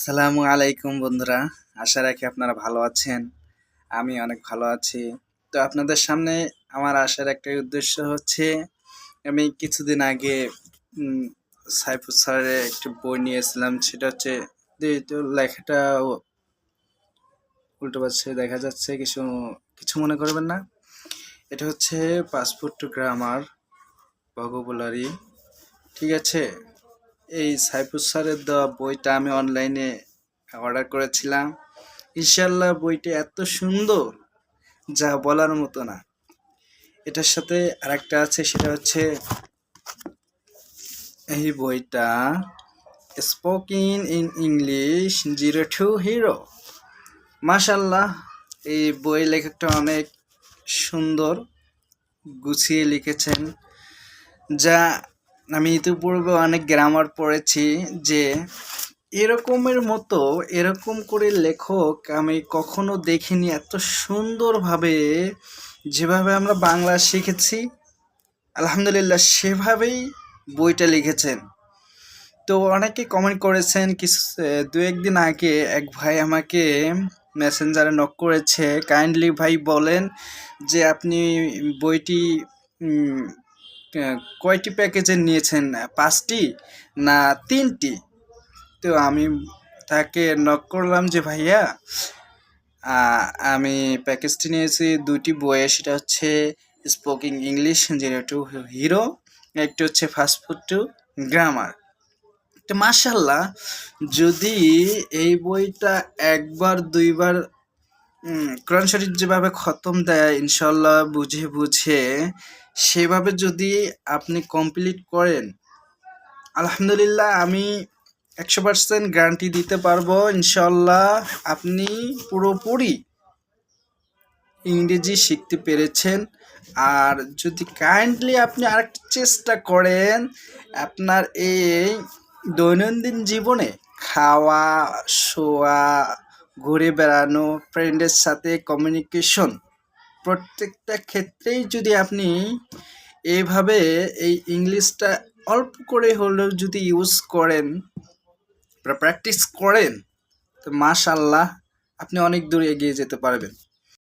সালামু আলাইকুম বন্ধুরা। আশা রাখি আপনারা ভালো আছেন। আমি অনেক ভালো আছি। তো আপনাদের সামনে আমার আসার একটাই উদ্দেশ্য হচ্ছে, আমি কিছুদিন আগে উম, সাইফুল স্যারের একটি বই নিয়েছিলাম। সেটা হচ্ছে তো লেখাটা উল্টো পাশে দেখা যাচ্ছে, কিছু কিছু মনে করবেন না। এটা হচ্ছে পাসপোর্ট টু গ্রামার ভোকাবুলারি, ঠিক আছে? এই সাইফুল স্যারের দেওয়া বইটা আমি অনলাইনে অর্ডার করেছিলাম। ইনশাল্লাহ বইটা এত সুন্দর, যা বলার মতো না। এটার সাথে আরেকটা আছে, সেটা হচ্ছে এই বইটা স্পোকিং ইন ইংলিশ 02 হিরো। মাশাল্লাহ, এই বই লেখকটা অনেক সুন্দর গুছিয়ে লিখেছেন। যা আমি ইতিপূর্বে অনেক গ্রামার পড়েছি, যে এরকমের মতো এরকম করে লেখক আমি কখনো দেখিনি। এত সুন্দরভাবে যেভাবে আমরা বাংলা শিখেছি, আলহামদুলিল্লাহ সেভাবেই বইটা লিখেছেন। তো অনেকে কমেন্ট করেছেন, কিছু দু একদিন আগে এক ভাই আমাকে মেসেঞ্জারে নক করেছে, কাইন্ডলি ভাই বলেন যে আপনি বইটি উম, কয়টি প্যাকেজের নিয়েছেন, 5টি না 3টি? তো আমি তাকে নক করলাম যে ভাইয়া, আমি প্যাকেজটি নিয়েছি 2টি বইয়ে। সেটা হচ্ছে স্পোকিং ইংলিশ 02 হিরো, একটি হচ্ছে ফাস্টফুড টু গ্রামার। তো মাশাল্লাহ, যদি এই বইটা একবার দুইবার কোরআন শরীফ যেভাবে খতম দেয় ইনশাল্লাহ বুঝে বুঝে, সেভাবে যদি আপনি কমপ্লিট করেন, আলহামদুলিল্লাহ আমি 100% গ্যারান্টি দিতে পারবো, ইনশাল্লাহ আপনি পুরোপুরি ইংরেজি শিখতে পেরেছেন। আর যদি কাইন্ডলি আপনি আরেকটু চেষ্টা করেন, আপনার এই দৈনন্দিন জীবনে খাওয়া, শোয়া, ঘুরে বেড়ানো, ফ্রেন্ডের সাথে কমিউনিকেশন, প্রত্যেকটা ক্ষেত্রেই যদি আপনি এইভাবে এই ইংলিশটা অল্প করে হলেও যদি ইউজ করেন, প্র্যাকটিস করেন, তো মাশাল্লাহ আপনি অনেক দূর এগিয়ে যেতে পারবেন।